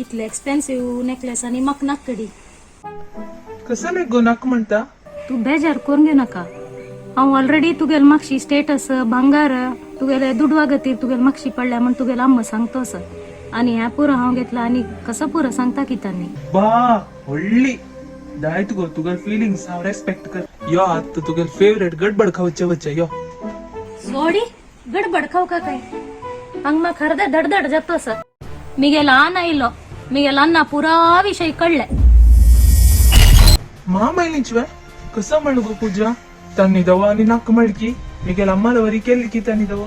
इतले expensive necklace आणि म्हाका नाक कडी. कसं नाही गो नाक म्हणता. तू बेजार करून घेऊ नका. हांव ऑलरेडी तुगेल म्हाकशी स्टेटस भांगार तुगेले दुडवा गतीर तुगेल म्हाकशी पडल्या म्हण तुगेल आम्मा सांगतो सर. आणि ह्या पुरो हांव घेतला आणि कसं पुरो सांगता कितांनी. बा व्हडली दायत गो तुगेल फिलिंग्स हांव रेस्पेक्ट कर. यो आतां तुगेल फेवरेट गडबड खावचे वच्चे यो. सोडी गडबड खाऊ का काय. हांग म्हाका अर्धे धडधड जातो सर. मिगेला अन्न इल्लो मिगेला अन्न पुरा विषय कळले. मामैलीच वे कसं म्हण गो पूजा. तांणी दवा आणि नाक मळकी मिगेल अम्माला वरी केली की तांणी दवा.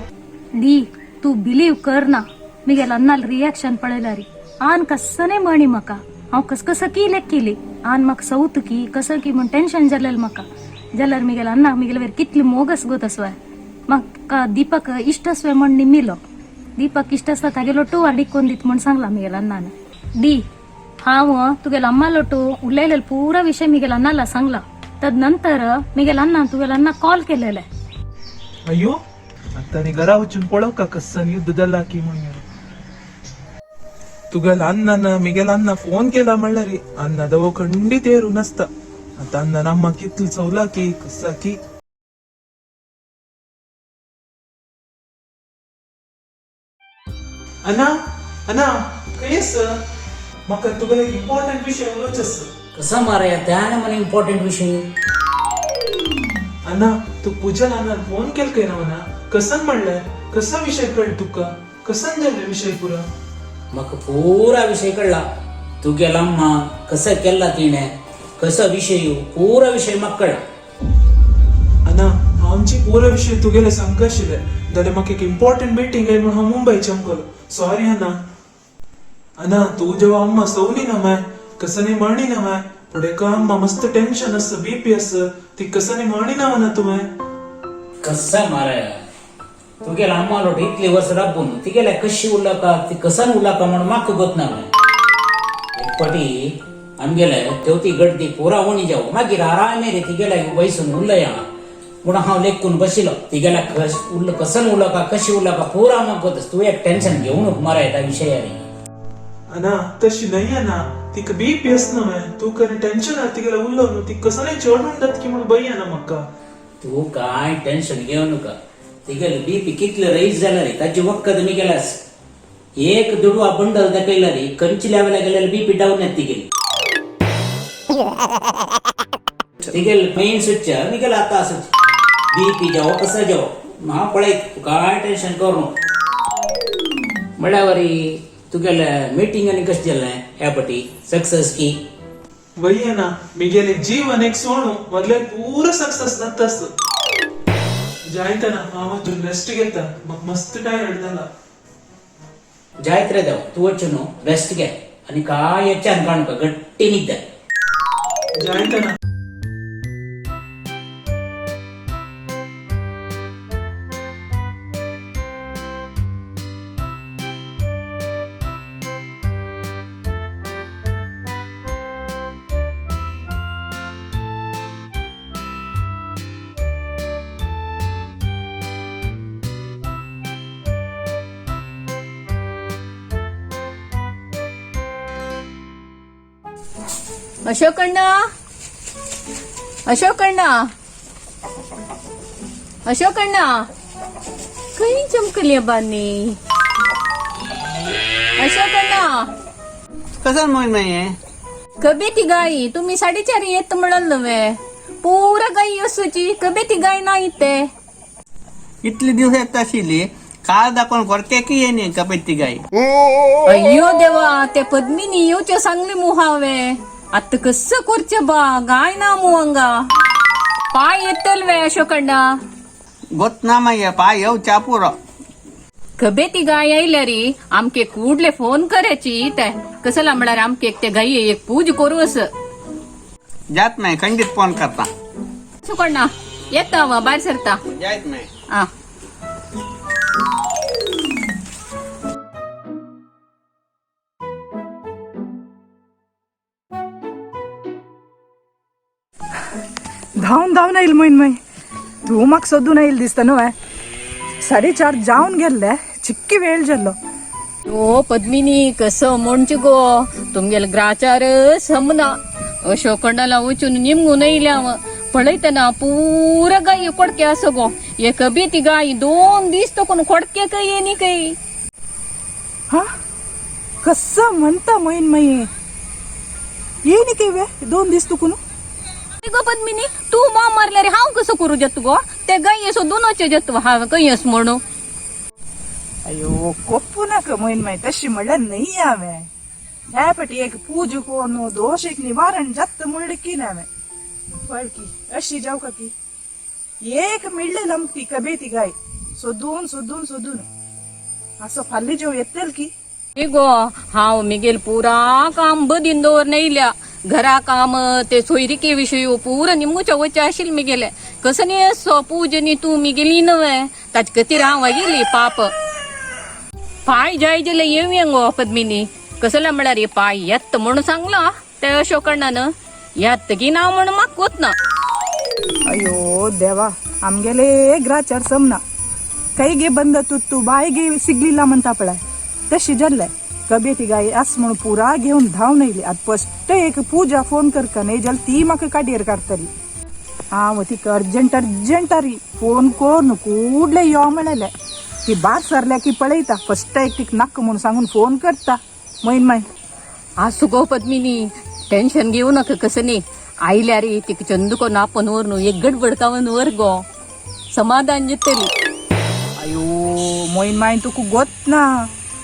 दी तू बिलीव कर ना. मिगेला अन्नाल रिएक्शन पळयला री आन कसं नाही म्हणी म्हाका. हांव कसं केली आन म्हाका सवत की कसं की म्हण टेन्शन जालेलें म्हाका. जाल्यार मिगेल अन्न मिगेल वेर कितली मोगस गो तसवे. म्हाका दीपक इश्ट असवे म्हण निमिलो. दीपक इश्ट आसता तागेलो टू अडिकोन दीत म्हण सांगला मिगेल अण्णान. दी हांव तुगेलो अम्मालो टू उरलेले पुरा विषय मिगेल अण्णाला सांगला. तद नंतर मिगेल अण्णान तुगेल अण्णा कॉल केलेले. अयो आता घरा वचून पळव का कसं युद्ध जाला की म्हणून. तुगेल अण्णान मिगेल अण्णा फोन केला म्हणल्यार अण्णा दवो खंडीत येरू नसता. आता अण्णान अम्मा कितली चवला की कसा की. अण्णा अण्णा खंय आसा. म्हाका तुगेलो एक इम्पॉर्टंट विषय उलोवचो आसा. कसा मारे त्याने मला इम्पॉर्टंट विषय. अण्णा तू पूजा अण्णान फोन केल काय ना म्हणा. कसन म्हणलंय कसा विषय कळ तुका. कसन जाल्ले विषय पुरा. मग पुरा विषय कळला. तू गेला अम्मा कसं केला तिने कसं विषय पुरा विषय मग कळला. अण्णा आमची पुरा विषय तुगेले सांगता आशिल्ले जाल्यार म्हाका एक इम्पॉर्टंट मीटिंग आहे म्हणून हांव मुंबयच्यान गेलो. सॉरी अण्णा. अण्णा तू जेव्हा अम्मा सवली ना माय कसं नाही म्हणणी ना माय. पुढे का अम्मा मस्त टेन्शन असतं बीपी असतं ती कसं नाही म्हणणी ना म्हणा तुम्ही. कसा मारे तू गेला अम्मा लोट इतली वर्ष राबून ती गेल्या कशी उरला का ती कसा उरला का म्हणून माक गोत ना एक पटी आमगेले तेवती गडती पुरा वणी जाऊ मागीर आरामे रे ती गेल्या बैसून उरलं या म्हणून हांव लेखून बशिलो. ती गेल्या उरलं कसन उरला का कशी उरला का पुरा माक गोतस. तू एक टेन्शन घेऊ नको मारा त्या विषयाने. अण्णा तशी नाही अण्णा तिका बीपी असना माय. तू कधी टेन्शन तिला उरलो ती कसं नाही चढून जात की म्हणून बई ना म्हाका. तू काय टेन्शन घेऊ नका. तिगेल बीपी कितले रईस जाला रे ताची वखद मी गेलास. एक दुडवा बंडल दाखयला रे कंची लेवला गेल्यार बीपी डाऊन येत तिगेल. तिगेल मेन स्विच मी गेला आता असंच बीपी जावं कसं जावं हांव पळयत. तू काय टेन्शन करू नको. म्हळ्यावरी तुगेले मिटींग आनी कशें जालें ह्या पटी सक्सेस की. वही अण्णा मिगेले जीवन एक सोणू मधले पूरा सक्सेस जाता असत. जायत ना हांव रेस्ट घेता म्हाका मस्त टायर्ड जाला. जायत रे देव तू वच्चो न्हू रेस्ट घे आनी काय याच्यान काणू का गट्टी निघता. जायत ना. अशोक अण्णा खंय चमकली बानी. अशोक अण्णा कसं मोहीन नाही कबे ती गाई तुम्ही 4:30 येत म्हणल नव्हे. पुरा गाई असूची कबे ती गाय नाही ते. इतले दिवस येत आशिल्ली काल दाखवून करते की येणे कपेती गाई. अय्यो देवा ते पद्मिनी येवचे सांगले मुहावे. आता कसं करचे बा गाय ना मुवंगा. पाय येतल वे अशोक अण्णा. गोत ना माय पाय येऊ चापूर. कबे ती गाय आयल्या रे आमके कुडले फोन करायची ते कसला म्हणल्यार आमके ते गाई एक पूज करू असं. जात नाही खंडित फोन करता. अशोक अण्णा येता वा बाहेर सरता. जायत नाही. आ धावन येईल मोहीन माई. तू म्हाका सोदून येईल दिसता न्हू. 4:30 जावन गेल्ले चिक्की वेळ जाल्लो. ओ पद्मिनी कसं म्हणचे गो तुमगेल ग्राचार समना अशो कंडाला वचून निमगून येयल्या पळयतना पुरा गाई कोडके असो गो एक बी ती गाई 2 दीस तकून कोडके काही येणी काही हा कसं म्हणता मैन मै ये नी काही वे 2 दिस तुकून गो पद्मिनी तू मा मारल्या रे हांव कसं करू जत गो ते गाई असो दोनोचे जत हांव काही अस म्हणू अयो कोप्पू नका मैन मै तशी म्हणल्या नाही यावे ह्या पटी एक पूज कोण दोष एक निवारण जास्त म्हणले की नावे की अशी जाऊ का की एक मिळले लंपती कबे ती गाय सोदून असं फाल्ली जेव येतेल की गो हांव मिगेल पुरा काम बदीन दवर नेयल्या घरा काम ते सोयरिके विषयी पुरा निमूच्या वचे आशिल मिगेले कसं नी असो पूजनी तू मिगेली नवे ताज कती हांव गेली पाप पाय जाय जाल्यार येवं गो पद्मिनी कसला म्हळ्यार रे पाय येत म्हणून सांगला ते अशो कारणान येत की ना म्हणून म्हाका कोत ना अयो देवा आमगेले ग्राचार समना काही गे बंद तू बाय गे सिगलीला म्हणता पळाय तशी जल्ले कबे ती गाय आस म्हणून पुरा घेऊन धाव नेली आता फस्ट एक पूजा फोन कर का नाही जल ती म्हाका काडयेर काडटली हांव तिका अर्जंटारी फोन करून कुडले यो म्हणले ती भायर सरल्या की पळयता फस्ट एक तिक नाक म्हणून सांगून फोन करता मैन माय आसू गो पद्मिनी टेन्शन घेऊ नका कसं नी आयल्या रे तिक चंदुको नापन वर न्हू एक गडबड कावन वर गो समाधान जितली अयो मैन माय तुका गोत ना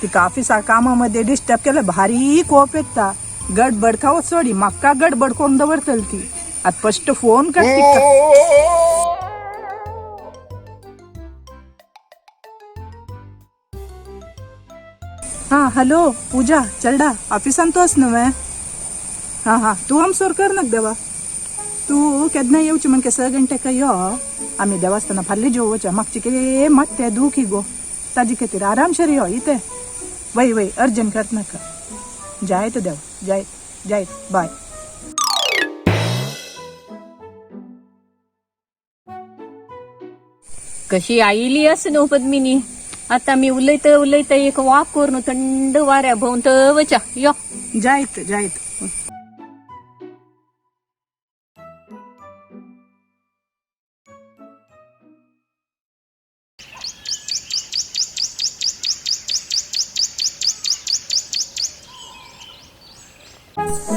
तिका ऑफिसा कामामध्ये डिस्टर्ब केलं भारी कोप येता गडबड खावत सोडी म्हाका गडबड करून दवरतली ती आता फस्ट फोन कर तिका हाँ हॅलो पूजा चलडा ऑफिसान तोच नव्हे हाँ तू आमसोर कर नक देवा तू केदना येवची म्हण के 6 घंटे यो आम्ही देवस्थाना फाल्ली जेवच्या मागची के मात्या दुखी गो ताजी खातीर आरामशीर यो इथे वय अर्जंट करत नाका जायत देवा जायत बाय कशी आईली असं न्हू पद्मिनी आता मी उलयता एक वाक करून थंड वाऱ्या भोवंत वचा यो जायत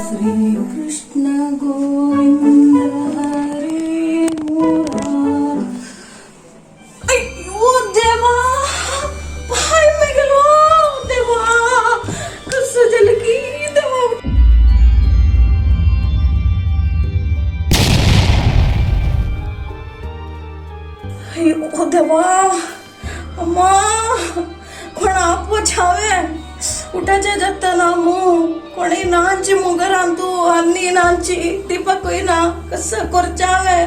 श्री कृष्ण गोविंद हरे मुरार अयो देवा पाय में गेलो देवा कसं झालं की देवा अयो देवा अम्मा कोणा पोछावे उठाचे जत्त नामू कोणी नांची मुगरांतू अन्नी नांची दीपक ना कसं करचावे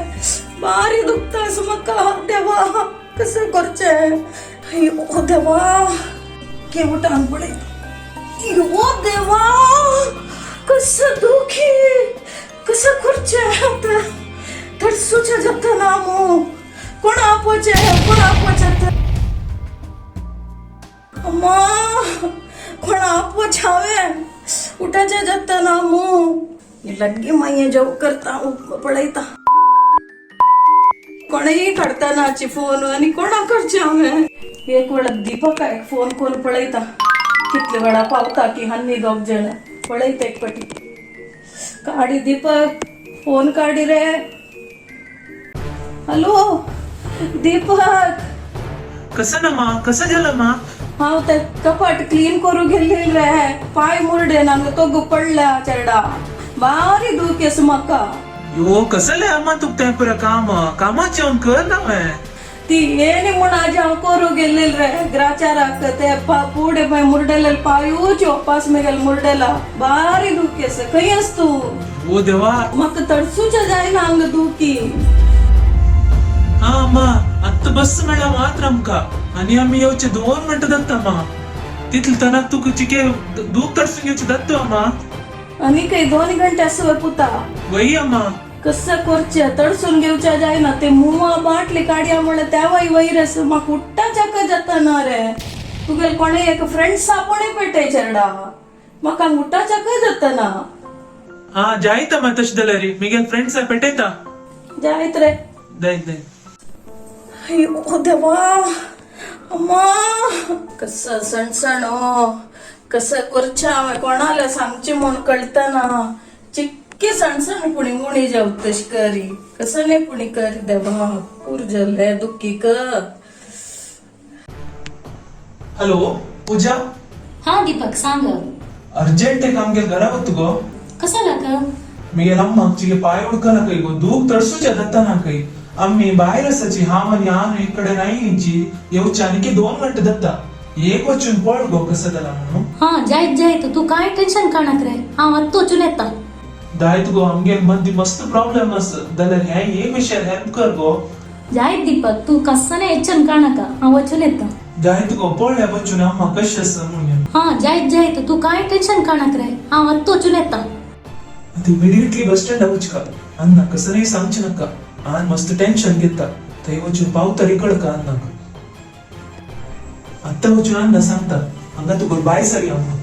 बारी दुखता मका देवा कसं करचे ओ देवा के उठान पडे ओ देवा कसं दुखी कसं करचे थडसूच्या जत्त नामू कोणा पोचे अम्मा कोणा पोछावे उठाच्या जत्त नामू लग्गी माये जव करता पळयता कोणीही काढता नाची फोन आणि कोणा करचे हांवें एक वेळा दीपक फोन करून पळयता कितले वेळा पावता की हन्नी दोग जण पळयता एक पटी काडी दीपक फोन काडी रे हॅलो दीपक कसं ना मा कसं झालं मा हांव ते कपाट क्लीन करू गेल्ली रे पाय मुरडे नांग तो पडला चेडा बारी दुखेस म्हाका यो कसं लय अम्मा तुक ते पुरा कामात जेवण कर ना मैं ती ಏನಿ ಮುಣ ಜಾವ ಕೋರು ಗೆಲ್ಲಿಲ್ರೆ ಗ್ರಾಚಾರ ಆಗ್ತತೆ ಪೂಡೆ ಮೈ ಮುರ್ಡೆಲ್ಲ ಪಾಯೂ ಚೋಪಾಸ್ ಮೇಗಲ್ ಮುರ್ಡೆಲ್ಲ ಬಾರಿ दुखेस काही असतो ओ देवा मक तडसूच्या जायना अंग दुखी हा अम्मा आत्ता बस मेळ्या मात्र आमका आणि आम्ही येवचे 2 मिनिटं दत्ता अम्मा तिथलं तनाक तुक चिके दूख तडसून येवचे दत्तो अम्मा आणि काही 2 घंटे असं पुता वही अम्मा कसं करचे तडसून घेवच्या जायना ते मुवा बाटली काढ्या म्हणे त्यावाई वैरस मग उठ्टा जाका जाता ना रे तुगेल कोणे एक फ्रेंड सापणे पेटे चेरडा म्हाका मुठाच्या काय जाता ना हा जायता मा तश जाल्यार मिगेल फ्रेंड्स पेटयता जायत रे दायत अयो देवा अम्मा कसं सणसण कसं करचें हांवें कोणाला सांगचें म्हूण कळतना चिक्की सणसण पुणी मुणी जाऊ तशी करी कसं नाही पुणी करी देवा पूर जल्ले दुःखी कर हॅलो पूजा हा दीपक सांग अर्जंट एक आमगेल घरा वतू गो कसा का मिगेल अम्मा चिगे पाय उडकना कई गो दूक तडसूच्या दत्ताना कई अम्मी भायर आसाची हांव आनी हांव इकडे नायची येवची आनी 2 घंटे दत्ता एक वचून पळ गो कसं जालां म्हणून हा जायत तू काय टेन्शन काणाक रे हांव आतां वचून येता दायत गो आमगेल मध्य मस्त प्रॉब्लेम आसा जाल्यार हे एक विशयार हेल्प कर गो जायत दीपक तू कस्सने येचन काणाका हांव वचून येता दायत गो पळ्या वचून अम्मा कशी आसा म्हणून हा जायत तू काय टेन्शन काणाक रे हांव आतां वचून येता ती इमिडिएटली बस स्टँड वचका अन्न कसं नाही सांगचे नका आन मस्त टेन्शन घेता थंय वचून पावतरी कळका अन्नाक आत्ता वचून अन्न सांगता हांगा तुका बाय सारी अम्मा